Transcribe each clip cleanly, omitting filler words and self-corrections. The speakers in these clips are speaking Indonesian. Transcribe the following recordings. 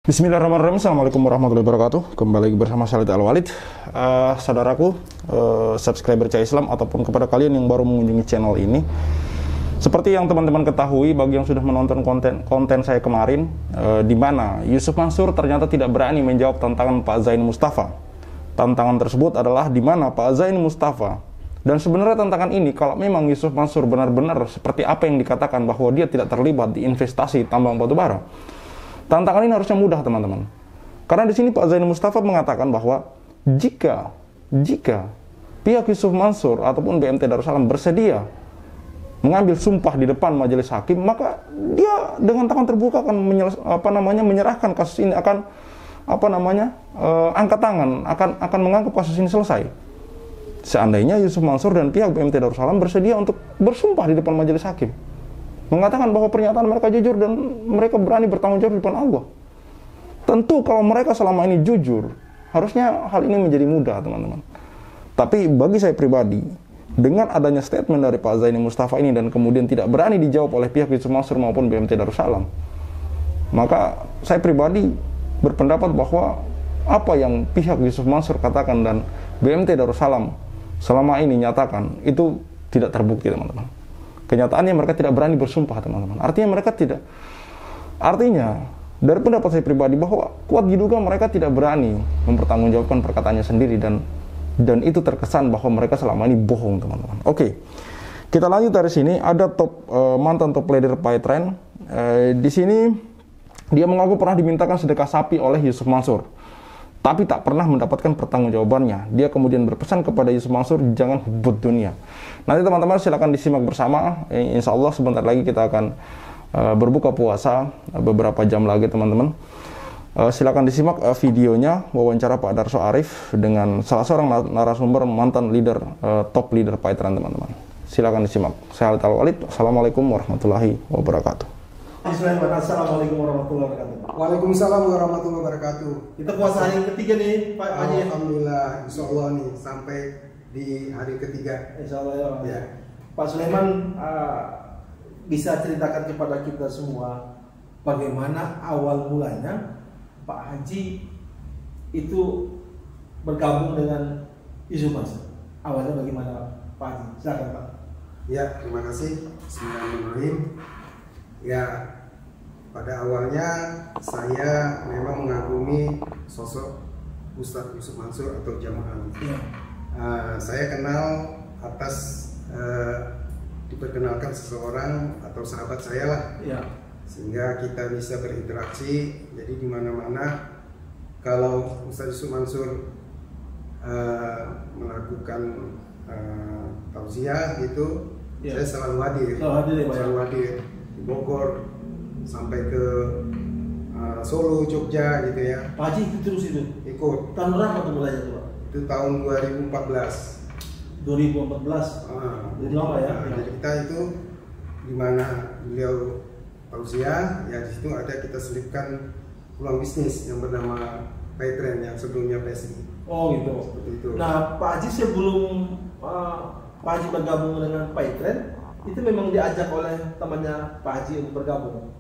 Bismillahirrahmanirrahim. Assalamualaikum warahmatullahi wabarakatuh. Kembali bersama Khalid Al-Walid. Saudaraku, subscriber Cahaya Islam ataupun kepada kalian yang baru mengunjungi channel ini, seperti yang teman-teman ketahui, bagi yang sudah menonton konten saya kemarin, di mana Yusuf Mansur ternyata tidak berani menjawab tantangan Pak Zaini Mustafa. Tantangan tersebut adalah di mana Pak Zaini Mustafa, dan sebenarnya tantangan ini, kalau memang Yusuf Mansur benar-benar seperti apa yang dikatakan bahwa dia tidak terlibat di investasi tambang batubara, tantangan ini harusnya mudah, teman-teman. Karena di sini Pak Zaini Mustafa mengatakan bahwa jika pihak Yusuf Mansur ataupun BMT Darussalam bersedia mengambil sumpah di depan majelis hakim, maka dia dengan tangan terbuka akan menyerahkan kasus ini, akan angkat tangan, akan menganggap kasus ini selesai. Seandainya Yusuf Mansur dan pihak BMT Darussalam bersedia untuk bersumpah di depan majelis hakim, mengatakan bahwa pernyataan mereka jujur dan mereka berani bertanggung jawab di depan Allah. Tentu kalau mereka selama ini jujur, harusnya hal ini menjadi mudah, teman-teman. Tapi bagi saya pribadi, dengan adanya statement dari Pak Zaini Mustafa ini dan kemudian tidak berani dijawab oleh pihak Yusuf Mansur maupun BMT Darussalam, maka saya pribadi berpendapat bahwa apa yang pihak Yusuf Mansur katakan dan BMT Darussalam selama ini nyatakan itu tidak terbukti, teman-teman. Kenyataannya mereka tidak berani bersumpah, teman-teman. Artinya dari pendapat saya pribadi bahwa kuat diduga mereka tidak berani mempertanggungjawabkan perkataannya sendiri, dan itu terkesan bahwa mereka selama ini bohong, teman-teman. Oke, kita lanjut dari sini. Ada mantan top leader Paytrend. Di sini dia mengaku pernah dimintakan sedekah sapi oleh Yusuf Mansur, tapi tak pernah mendapatkan pertanggungjawabannya. Dia kemudian berpesan kepada Yusuf Mansur, jangan hubud dunia. Nanti teman-teman silakan disimak bersama. Insya Allah sebentar lagi kita akan berbuka puasa beberapa jam lagi, teman-teman. Silakan disimak videonya, wawancara Pak Darso Arif dengan salah seorang narasumber mantan leader, top leader Paytrend, teman-teman. Silakan disimak. Saya Khalid Al-Walid. Assalamualaikum warahmatullahi wabarakatuh. Assalamualaikum warahmatullahi wabarakatuh. Waalaikumsalam warahmatullahi wabarakatuh. Kita puasa hari yang ketiga nih, Pak Haji. Alhamdulillah, insya Allah nih sampai di hari ketiga. Insya Allah ya. Ya. Pak Sulaiman, bisa ceritakan kepada kita semua bagaimana awal mulanya Pak Haji itu bergabung dengan Yusuf Mansur. Awalnya bagaimana Pak Haji? Silakan Pak. Ya, terima kasih. Bismillahirrahmanirrahim. Ya, pada awalnya saya memang mengagumi sosok Ustadz Yusuf Mansur atau Jamaah. Ya. Saya kenal atas diperkenalkan seseorang atau sahabat saya lah, Ya. sehingga kita bisa berinteraksi. Jadi di mana-mana kalau Ustadz Yusuf Mansur melakukan tausiah gitu, Ya. saya selalu hadir. Selalu hadir di Bogor sampai ke Solo, Jogja gitu ya. Pak Haji ikut terus itu? Ikut. Tahun berapa tuh mulainya tuh Pak? Itu tahun 2014. 2014. Jadi lama ya? Jadi kita itu di mana beliau tausiah, ya di situ ada kita selipkan peluang bisnis yang bernama Paytrend yang sebelumnya PSI. Oh gitu. Seperti itu. Nah Pak Haji sebelum Pak Haji bergabung dengan Paytrend, itu memang diajak oleh temannya Pak Haji untuk bergabung.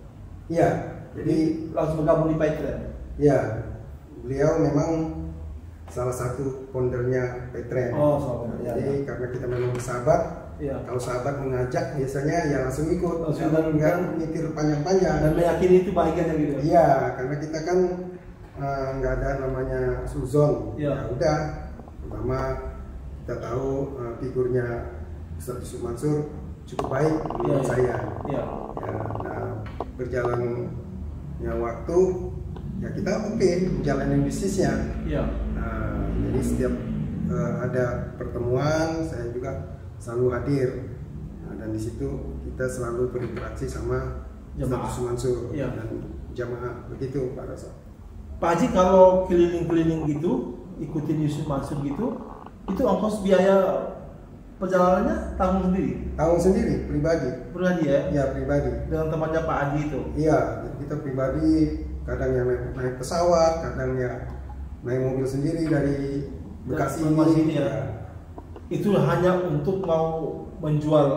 Iya. Jadi langsung bergabung di Paytrend. Ya, beliau memang salah satu foundernya Paytrend. Oh, soalnya. Ya, Jadi ya. karena kita memang bersahabat, Ya. kalau sahabat mengajak biasanya ya langsung ikut, Langsung nggak mikir panjang-panjang. Dan meyakini itu bagiannya gitu. Iya, karena kita kan nggak ada namanya suzon. Iya. Ya udah, pertama kita tahu figurnya Ustadz Yusuf Mansur cukup baik menurut Iya. saya. Iya. Ya, nah, berjalannya waktu, ya kita menjalani bisnisnya. Iya. Nah, jadi setiap ada pertemuan, saya juga selalu hadir. Nah, dan di situ kita selalu berinteraksi sama Jamaah. Ustadz Yusuf Mansur Iya. dan jamaah, begitu Pak Rasa. Pak Haji kalau keliling-keliling gitu, ikutin Yusuf Mansur gitu, itu ongkos biaya perjalanannya tanggung sendiri? Tahun sendiri, pribadi. Pribadi ya? Ya, pribadi. Dengan temannya Pak Haji itu? Iya, jadi kita pribadi, kadang yang naik pesawat, kadang ya naik mobil sendiri dari Bekasi Dari sini ya? Ya. Itu hanya untuk mau menjual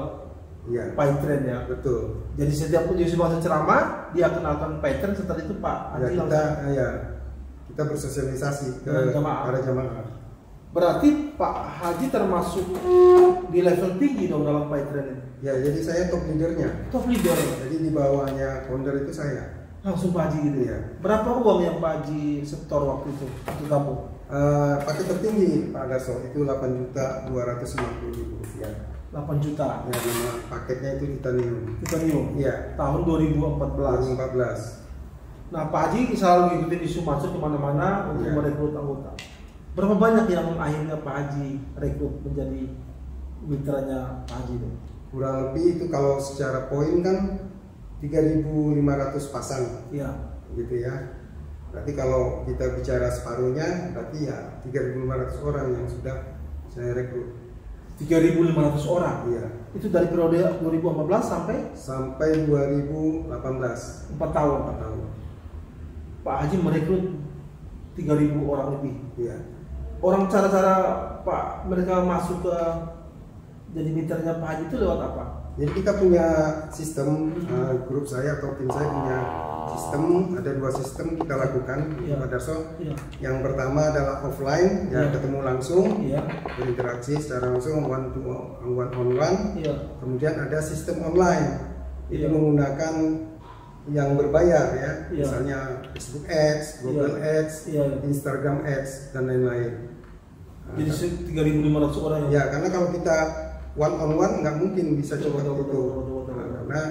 Iya. Paitren ya. Betul. Jadi setiap Yusuf Mansur ceramah, dia kenalkan Paitren, setelah itu Pak Ya, Haji kita bersosialisasi ke jamaah. para jamaah. Berarti Pak Haji termasuk di level tinggi dong dalam Paitren ini. Ya, jadi saya top leadernya. Top leader. Jadi di bawahnya founder itu saya. Langsung Pak Haji gitu ya. Iya. Berapa uang yang Pak Haji setor waktu itu untuk gabung? Paket tertinggi Pak Darso itu 8.250.000 rupiah. 8 juta. Ya, nama paketnya itu titanium. Titanium. Iya. Tahun 2014. 2014. Nah, Pak Haji selalu ngikutin isu masuk kemana-mana untuk Iya. merekrut anggota. Berapa banyak yang akhirnya Pak Haji rekrut menjadi mitranya Pak Haji itu? Kurang lebih itu kalau secara poin kan 3.500 pasang Iya. gitu ya. Berarti kalau kita bicara separuhnya berarti ya 3.500 orang yang sudah saya rekrut. 3.500 orang. Iya. Itu dari periode 2014 Sampai 2018. 4 tahun. 4 tahun. Pak Haji merekrut 3.000 orang lebih. Iya. Orang cara-cara Pak mereka masuk ke jadi mitranya Pak Haji itu lewat apa? Jadi kita punya sistem, grup saya atau tim saya punya sistem, ada 2 sistem kita lakukan, Iya. Pak Darso. Iya. Yang pertama adalah offline, ya Iya. ketemu langsung, Iya. berinteraksi secara langsung one on one. Iya. Kemudian ada sistem online, Iya. itu menggunakan yang berbayar ya, Iya. misalnya Facebook Ads, Google Ads, Iya. Instagram Ads dan lain-lain. Nah, Jadi 3.500 orang yang ya karena kalau kita one on one nggak mungkin bisa Betul, cepat betul, itu. betul. Nah, karena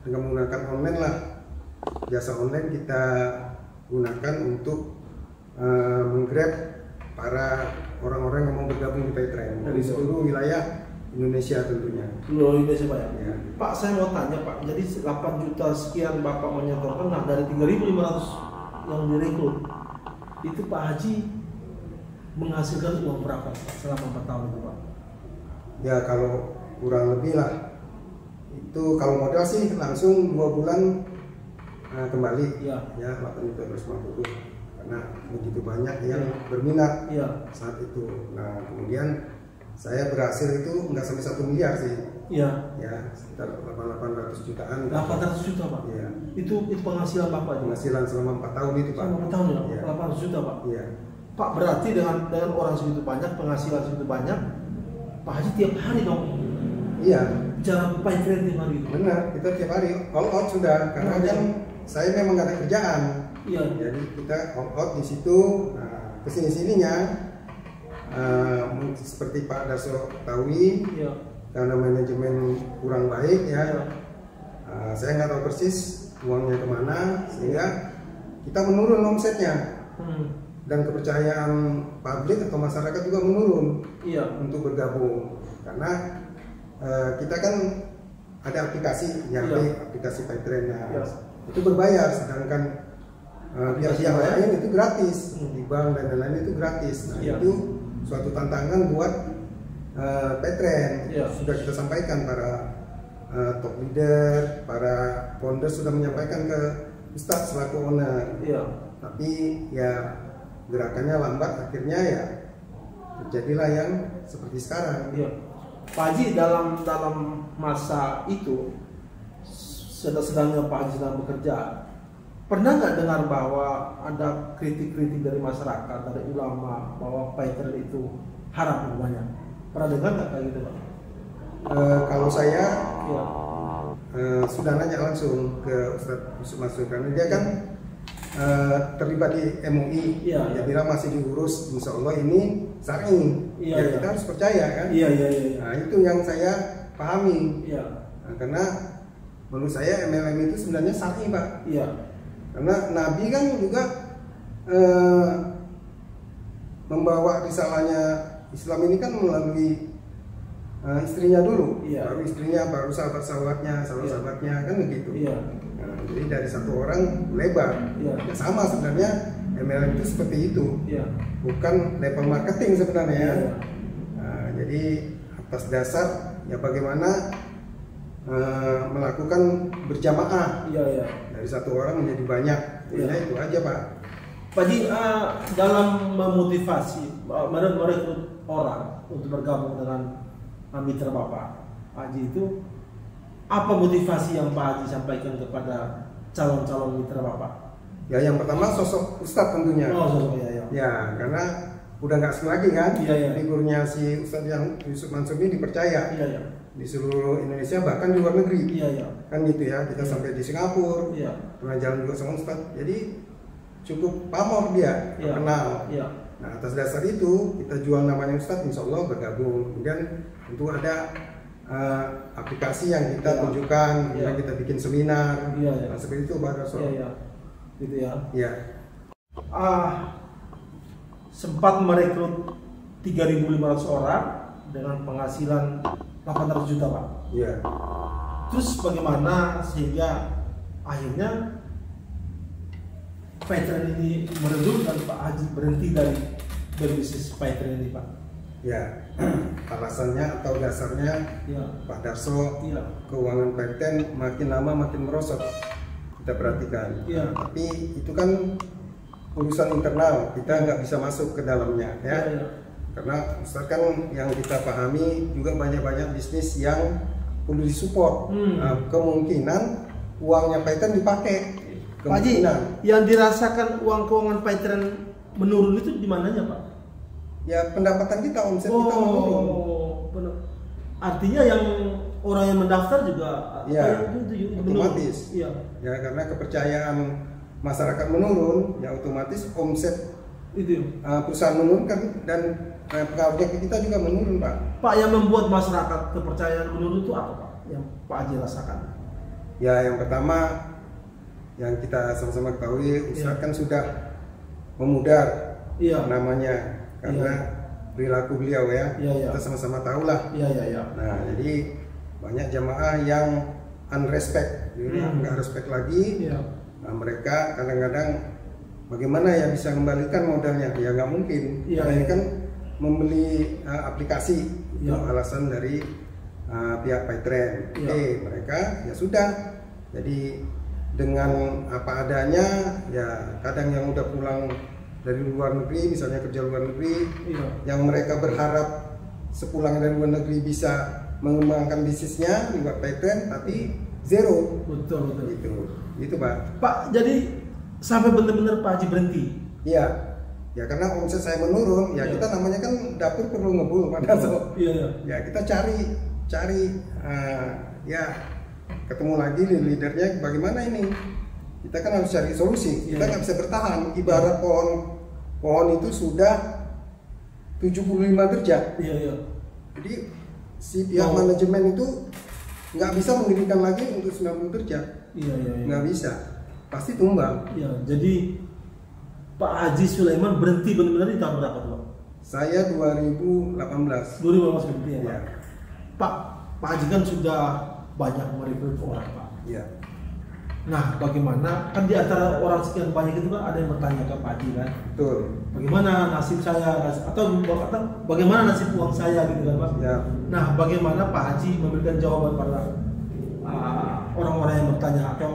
dengan menggunakan online lah, jasa online kita gunakan untuk menggrab para orang-orang yang mau bergabung di Paitren dari seluruh wilayah Indonesia tentunya. Seluruh Indonesia Pak ya? Ya. Pak, saya mau tanya Pak, jadi 8 juta sekian Bapak menyetorkan, nah dari 3.500 yang direkrut itu Pak Haji menghasilkan uang berapa Pak, selama 4 tahun itu Pak? Ya kalau kurang lebih lah, itu kalau modal sih langsung 2 bulan kembali Iya. ya 8.250 karena begitu banyak yang berminat Iya. saat itu. Nah kemudian saya berhasil itu nggak sampai 1 miliar sih, Iya. ya sekitar 800 jutaan. 800 juta Pak? Iya. Itu penghasilan Bapak juga? Penghasilan selama 4 tahun itu Pak. Selama 4 tahun ya? Iya. 800 juta Pak? Iya. Pak berarti dengan orang segitu banyak, penghasilan segitu banyak, Pak Haji tiap hari dong Iya. bicara Paitren tiap hari itu? Benar, kita tiap hari all out sudah karena kan saya memang nggak ada kerjaan. Iya. Jadi kita all out di situ. Nah, kesini-sininya seperti Pak Darso ketahui, Iya. karena manajemen kurang baik ya. Iya. Saya nggak tahu persis uangnya kemana sehingga kita menurun omsetnya dan kepercayaan publik atau masyarakat juga menurun Iya. untuk bergabung karena kita kan ada aplikasi yang Iya. aplikasi Paitren Iya. itu berbayar sedangkan pihak-pihak Aplikasi lain itu gratis Hmm. di bank dan lain-lain itu gratis. Nah Iya. itu suatu tantangan buat Paitren. Iya. Sudah kita sampaikan para top leader, para founder sudah menyampaikan ke Ustadz selaku owner. Iya. Tapi ya gerakannya lambat, akhirnya ya terjadilah yang seperti sekarang. Iya. Pak Haji dalam masa itu sedang-sedangnya Pak Haji sedang bekerja, pernah nggak dengar bahwa ada kritik-kritik dari masyarakat, dari ulama bahwa Paitren itu haram hukumannya? Pernah dengar nggak kayak gitu Pak? Kalau saya Iya. sudah nanya langsung ke Ustadz Yusuf Mansur karena dia kan terlibat di MUI, Iya, dia iya. bilang masih diurus, insya Allah ini syar'i. Iya, Ya iya. kita harus percaya kan. Iya, iya, iya. Nah itu yang saya pahami. Iya. Nah, karena menurut saya MLM itu sebenarnya syar'i Pak. Iya. Karena Nabi kan juga membawa risalahnya Islam ini kan melalui istrinya dulu, Iya. baru istrinya, baru sahabat-sahabatnya, sahabat-sahabatnya kan begitu. Iya. Nah, jadi dari satu orang lebar. Iya. Ya, sama sebenarnya MLM itu seperti itu, Iya. bukan level marketing sebenarnya. Iya. Nah, jadi atas dasar ya bagaimana melakukan berjamaah Iya, iya. dari satu orang menjadi banyak. Iya. Ya, itu aja Pak. Pak Haji, dalam memotivasi merekrut orang untuk bergabung dengan mitra Bapak, Pak Haji itu apa motivasi yang Pak Haji sampaikan kepada calon-calon mitra Bapak? Ya yang pertama sosok Ustadz tentunya. Oh, sosok ya. Ya, karena udah nggak asing lagi kan, Iya. figurnya si Ustadz yang Yusuf Mansur ini dipercaya Iya. di seluruh Indonesia, bahkan di luar negeri. Iya. Kan gitu ya, kita sampai di Singapura, Iya. pernah jalan juga sama Ustadz. Jadi cukup pamor dia, Iya. terkenal. Iya. Nah atas dasar itu kita jual namanya Ustadz, insya Allah bergabung. Kemudian tentu ada aplikasi yang kita Iya. tunjukkan, kemudian Iya. kita bikin seminar. Iya. Nah, seperti itu Pak Darso. Iya. Gitu ya. Iya. Sempat merekrut 3.500 orang dengan penghasilan 800 juta Pak. Iya. Terus bagaimana sehingga akhirnya veteran ini meredup dan Pak Haji berhenti dari berbisnis veteran ini Pak? Ya, alasannya atau dasarnya Ya. Pak Darso, Iya. keuangan Peten makin lama makin merosot. Kita perhatikan. Iya. Tapi itu kan urusan internal, kita nggak bisa masuk ke dalamnya ya. Iya. Karena misalkan yang kita pahami juga banyak-banyak bisnis yang perlu disupport. Nah, kemungkinan uangnya Peten dipakai. Pak Haji, yang dirasakan uang keuangan veteran menurun itu di mananya Pak? Ya pendapatan kita, omset kita menurun. Benar. Artinya yang orang yang mendaftar juga Ya, itu otomatis. Iya. Ya karena kepercayaan masyarakat menurun, ya otomatis omset Itu. perusahaan menurun dan pengaruhnya ke kita juga menurun Pak. Pak, yang membuat masyarakat kepercayaan menurun itu apa Pak? Yang Pak Haji rasakan? Ya yang pertama yang kita sama-sama ketahui, Ustadz kan sudah memudar Iya. namanya karena perilaku beliau ya. Iya. Kita sama-sama tahu lah. Iya. Nah jadi banyak jamaah yang unrespect, jadi nggak respect lagi. Iya. Nah, mereka kadang-kadang bagaimana ya bisa kembalikan modalnya? Ya nggak mungkin. Iya. Karena ini kan membeli aplikasi, itu Iya. alasan dari pihak Paytrend. Iya. Oke, mereka ya sudah. Jadi dengan apa adanya, ya kadang yang udah pulang dari luar negeri, misalnya kerja luar negeri, Iya. yang mereka berharap sepulang dari luar negeri bisa mengembangkan bisnisnya lewat Paytrend, tapi zero. Betul. Gitu Pak. Pak, jadi sampai benar-benar Pak Haji berhenti. Iya, ya karena omset saya menurun, ya Iya. kita namanya kan dapur perlu ngebul Pak Darso. Iya. Ya kita cari ya ketemu lagi leadernya bagaimana ini. Kita kan harus cari solusi. Kita Iya. nggak bisa bertahan. Ibarat pohon itu sudah 75 derajat. Iya. Jadi si pihak manajemen itu nggak bisa mendirikan lagi untuk 90 derajat. Iya. Nggak bisa, pasti tumbang. Iya. Jadi Pak Haji Sulaiman berhenti benar-benar di tahun berapa tuh Pak? Saya 2018. 2015 berhenti ya Pak? Ya. Pak Haji kan sudah banyak merekrut orang Pak. Iya. Nah, bagaimana? Kan di antara orang sekian banyak itu kan ada yang bertanya ke Pak Haji kan, Betul. bagaimana nasib saya atau bagaimana nasib uang saya gitu kan Pak? Ya. Nah, bagaimana Pak Haji memberikan jawaban pada orang-orang yang bertanya atau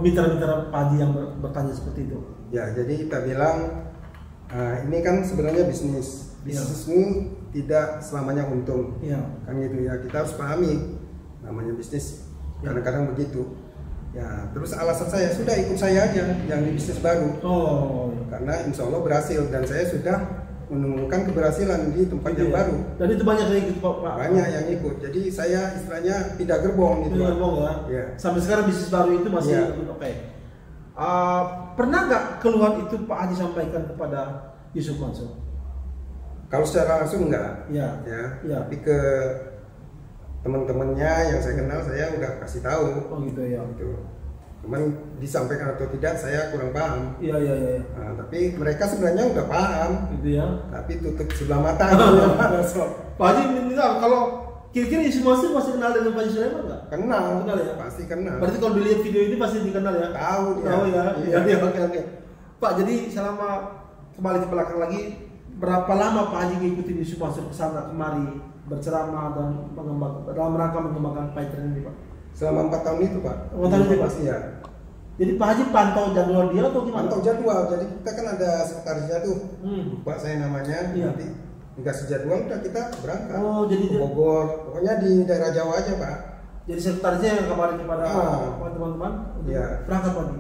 mitra-mitra Pak Haji yang bertanya seperti itu? Ya, jadi kita bilang ini kan sebenarnya bisnis. Bisnismu tidak selamanya untung. Iya. Kan gitu ya. Kita harus pahami namanya bisnis. Kadang-kadang begitu. Ya, terus alasan saya sudah ikut saya aja yang di bisnis baru. Oh. Karena insya Allah berhasil dan saya sudah menemukan keberhasilan di tempat yang baru. Dan itu banyak yang ikut Pak. Banyak yang ikut. Jadi saya istilahnya pindah gerbong gitu. Pindah Pak. gerbong ya. Iya. Sampai sekarang bisnis baru itu masih Iya. oke. Pernah nggak keluhan itu Pak Haji sampaikan kepada Yusuf Mansur? Kalau secara langsung enggak. Iya. Ya. Iya. Tapi ke teman-temannya yang saya kenal saya udah kasih tahu. Oh gitu ya. Gitu. Cuman disampaikan atau tidak saya kurang paham. Iya. Nah, tapi mereka sebenarnya udah paham. Gitu ya. Tapi tutup sebelah mata. Gitu. Pak Haji minta kalau kira-kira Yusuf Mansur masih kenal dengan Pak Haji Sulaiman nggak? Kenal. Kenal ya. Pasti kenal. Berarti kalau dilihat video ini pasti dikenal ya. Tahu dia. Tahu ya. Iya. Iya. Oke. Pak, jadi selama kembali ke belakang lagi, berapa lama Pak Haji ngikutin Yusuf Mansur ke sana kemari berceramah dan dalam rangka mengembangkan Paytrend ini Pak? Selama 4 tahun itu Pak. 4 tahun itu, Pak? Pasti ya. Jadi Pak Haji pantau jadwal dia atau gimana? Pantau jadwal. Jadi kita kan ada sekretarisnya tuh. Lupa saya namanya. Iya. Nanti dikasih jadwal udah kita berangkat. Oh, jadi ke Bogor. Pokoknya di daerah Jawa aja Pak. Jadi sekretarisnya yang kabarin kepada teman-teman Iya. berangkat pagi.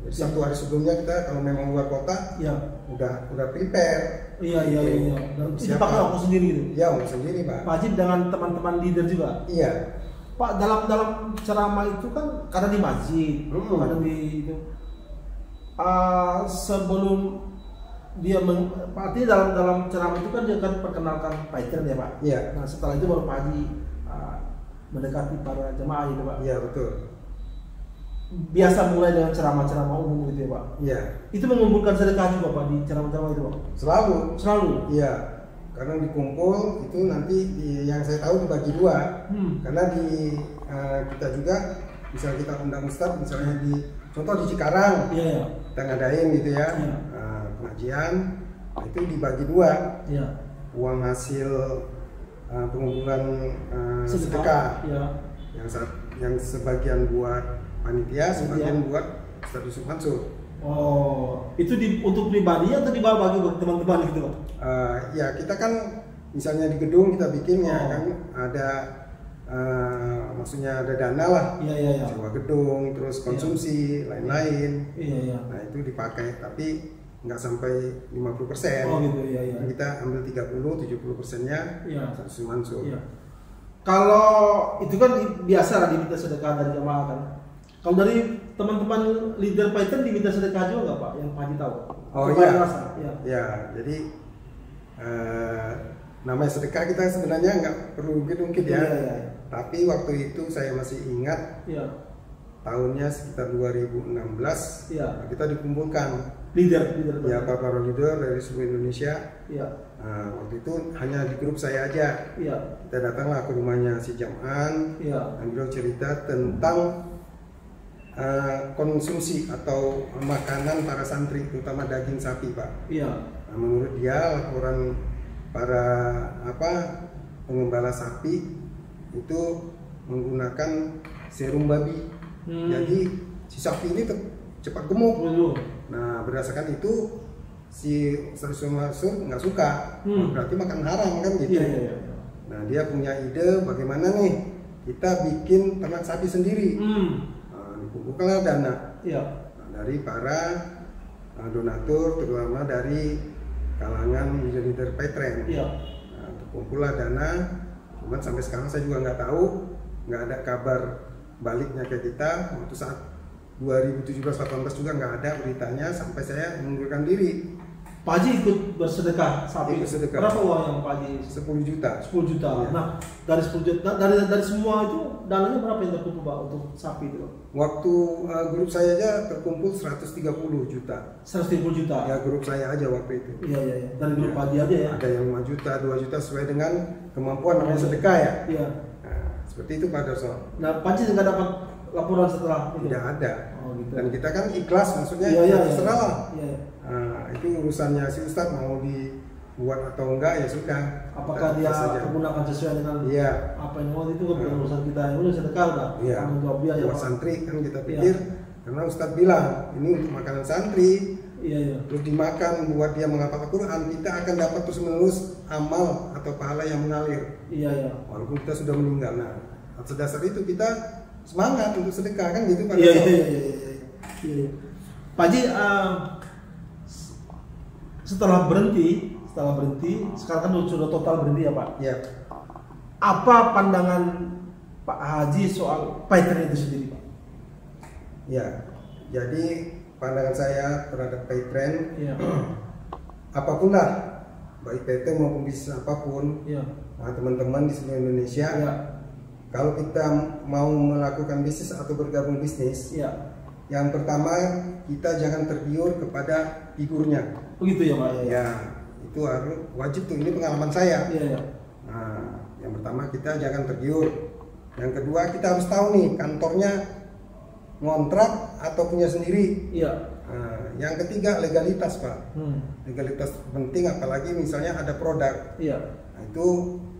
Jadi 1 hari sebelumnya kita kalau memang luar kota, udah prepare. Iya. Dan itu pakai waktu sendiri gitu. Iya, waktu sendiri Pak. Pak Haji dengan teman-teman leader juga. Iya. Pak, dalam ceramah itu kan kadang di masjid, kadang di itu. Sebelum dia artinya dalam ceramah itu kan dia akan perkenalkan pattern ya Pak. Iya. Nah setelah itu baru Pak Haji mendekati para jemaah itu Pak. Iya betul. Biasa mulai dengan ceramah-ceramah umum gitu ya Pak. Iya. Itu mengumpulkan sedekah juga Pak di ceramah-ceramah itu Pak. Selalu. Iya. Karena dikumpul itu nanti yang saya tahu dibagi 2. Karena di kita juga misalnya kita undang ustadz misalnya contoh di Cikarang. Iya. Kita ngadain gitu ya. Pengajian itu dibagi 2. Iya. Uang hasil pengumpulan sedekah. Iya. Yang sebagian buat panitia, sebagian buat Ustadz Yusuf Mansur. Oh, itu untuk pribadi atau dibawa bagi teman-teman gitu Pak? Ya kita kan misalnya di gedung kita bikin ya kan ada maksudnya ada dana lah. Iya. Sewa gedung, terus konsumsi, lain-lain. Iya. Nah itu dipakai, tapi nggak sampai 50%. Oh gitu, iya. Kita ambil 30-70%-nya Ustadz Yusuf Mansur. Iya. Kalau itu kan biasa lah diminta sedekah dari jemaah kan. Kalau dari teman-teman leader Python diminta sedekah juga nggak Pak? Yang Pak Haji tahu? Oh iya. Ya, jadi namanya sedekah kita sebenarnya nggak perlu ungkit-ungkit ya. Iya. Tapi waktu itu saya masih ingat. Iya. Tahunnya sekitar 2016. Iya. Kita dikumpulkan. Leader. Ya, para leader dari seluruh Indonesia. Iya. Nah, waktu itu hanya di grup saya aja. Iya. Kita datanglah ke rumahnya si Jam'an. Iya. Dan beliau cerita tentang konsumsi atau makanan para santri, terutama daging sapi Pak. Iya. Nah, menurut dia laporan para pengembala sapi itu menggunakan serum babi. Jadi si sapi ini cepat gemuk. Nah berdasarkan itu si Ustadz Yusuf Mansur nggak suka, berarti makan haram kan gitu. Iya. Nah dia punya ide bagaimana nih kita bikin ternak sapi sendiri. Dikumpulkanlah dana dari para donatur, terutama dari kalangan leader Petren. Nah, terkumpullah dana, cuman sampai sekarang saya juga nggak tahu, nggak ada kabar baliknya ke kita. Waktu saat 2017-18 juga nggak ada beritanya sampai saya mengundurkan diri. Pak Haji ikut bersedekah sapi. Berapa uang yang Pak Haji? 10 juta. 10 juta. Iya. Nah, dari 10 juta dari semua itu dananya berapa yang terkumpul Pak untuk sapi itu? Waktu grup saya aja terkumpul 130 juta. 130 juta. Ya grup saya aja waktu itu. Iya. Dari grup Pak Haji aja ya. Ada yang 5 juta, 2 juta sesuai dengan kemampuan namanya sedekah ya. Iya. Nah, seperti itu Pak Darso. Nah, Pak Haji nggak dapat laporan setelah itu? Tidak ada. Oh, gitu. Dan kita kan ikhlas, maksudnya terserah lah. Nah, itu urusannya si Ustadz mau dibuat atau enggak ya sudah. Apakah dia menggunakan sesuai dengan apa yang mau itu kan urusan kita. Yang udah sedekah udah. Iya. Buat santri kan kita pikir karena Ustadz bilang ini untuk makanan santri. Iya. Terus dimakan buat dia menghafal Al-Quran, kita akan dapat terus menerus amal atau pahala yang mengalir. Iya. Walaupun kita sudah meninggal. Nah, atas dasar itu kita semangat untuk sedekah kan gitu Pak. Iya. Pak Haji, setelah berhenti, sekarang kan sudah total berhenti ya Pak. Iya. Apa pandangan Pak Haji soal Python itu sendiri Pak? Ya, jadi pandangan saya terhadap Python, apapun lah, baik PT maupun bisnis apapun, nah, teman-teman di seluruh Indonesia. Kalau kita mau melakukan bisnis atau bergabung bisnis, yang pertama kita jangan tergiur kepada figurnya. Begitu ya Pak? Ya, itu harus wajib tuh. Ini pengalaman saya. Nah, yang pertama kita jangan tergiur. Yang kedua kita harus tahu nih kantornya ngontrak atau punya sendiri. Nah, yang ketiga legalitas Pak. Legalitas penting, apalagi misalnya ada produk. Nah, itu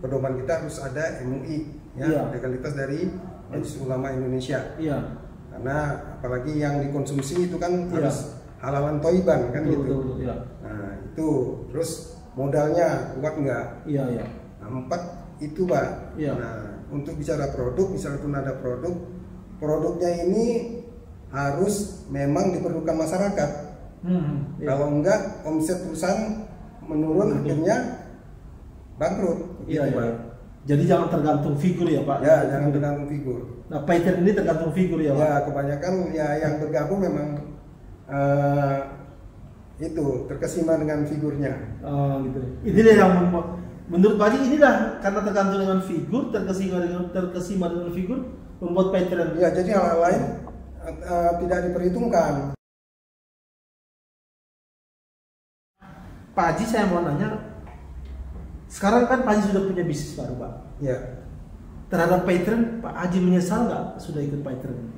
pedoman kita harus ada MUI. Legalitas dari Majelis Ulama Indonesia. Karena apalagi yang dikonsumsi itu kan harus halalan toiban kan gitu. Nah itu terus modalnya kuat nggak? Nah 4 itu Pak. Iya. Nah, untuk bicara produk, misalnya pun ada produknya ini harus memang diperlukan masyarakat. Iya. Kalau enggak, omset perusahaan menurun, akhirnya bangkrut. Iya, gitu, iya. Pak. Jadi jangan tergantung figur ya Pak. Ya, jangan tergantung figur. Nah, pattern ini tergantung figur ya Pak. Ya, kebanyakan ya yang bergabung memang itu terkesima dengan figurnya. Oh, gitu. Inilah yang menurut Pak Haji, inilah karena tergantung dengan figur, terkesima dengan figur, membuat pattern. Ya, jadi hal lain tidak diperhitungkan. Pak Haji, saya mau nanya, sekarang kan Pak Haji sudah punya bisnis baru Pak. Ya, Terhadap pattern, Pak Haji menyesal nggak sudah ikut pattern?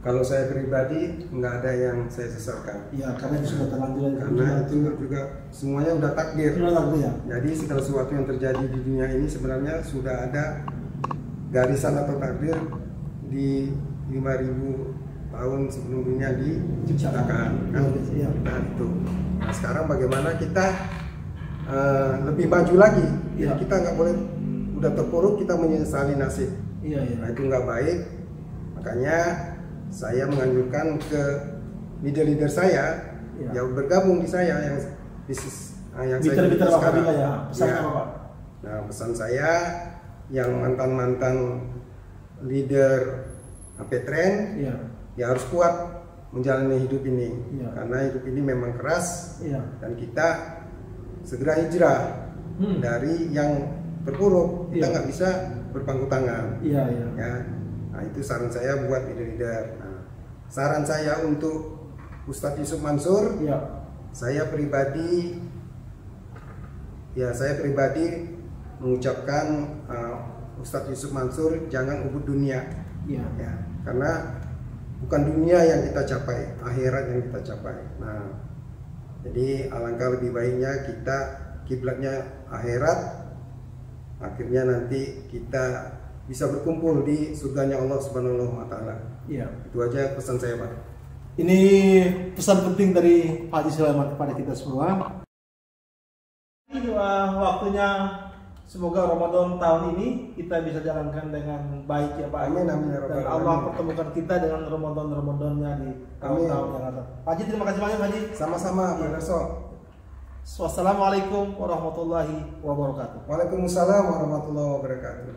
kalau saya pribadi nggak ada yang saya sesalkan. Ya, karena itu sudah terlanjur. Karena itu juga semuanya udah takdir. Sudah takdir ya. Jadi segala sesuatu yang terjadi di dunia ini sebenarnya sudah ada garisan atau takdir di 5.000 tahun sebelum dunia diciptakan. Kan? Iya. Nah itu. Nah sekarang bagaimana kita lebih maju lagi? Iya. Jadi kita nggak boleh udah terpuruk kita menyesali nasib. Iya, iya. Nah itu nggak baik. Makanya saya menganjurkan ke leader-leader saya Ya. yang bergabung di saya yang bisnis yang saya Mitra-mitra ikuti Pak sekarang. Habibah ya. Pesan Ya. apa Pak? Nah pesan saya yang mantan leader Petren Iya. ya harus kuat menjalani hidup ini. Ya. Karena hidup ini memang keras Iya. dan kita segera hijrah dari yang terpuruk. Kita Iya. nggak bisa berpangku tangan. Iya, iya. Ya. Nah itu saran saya buat leader-leader. Nah, saran saya untuk Ustadz Yusuf Mansur, Iya. saya pribadi mengucapkan Ustadz Yusuf Mansur jangan ubud dunia. Iya. Ya, karena bukan dunia yang kita capai, akhirat yang kita capai. Nah, jadi alangkah lebih baiknya kita kiblatnya akhirat. Akhirnya nanti kita bisa berkumpul di surganya Allah Subhanahu wa taala. Iya. Itu aja pesan saya, Pak. Ini pesan penting dari Pak Haji Sulaiman kepada kita semua. Ini waktunya, semoga Ramadan tahun ini kita bisa jalankan dengan baik ya Pak. Amin, amin, ya Rabbal Dan alamin. Allah pertemukan kita dengan Ramadan-Ramadannya di tahun-tahun yang datang. Pak Haji, terima kasih banyak Pak Haji. Sama-sama, Pak Darso. Wassalamualaikum warahmatullahi wabarakatuh. Waalaikumsalam warahmatullahi wabarakatuh.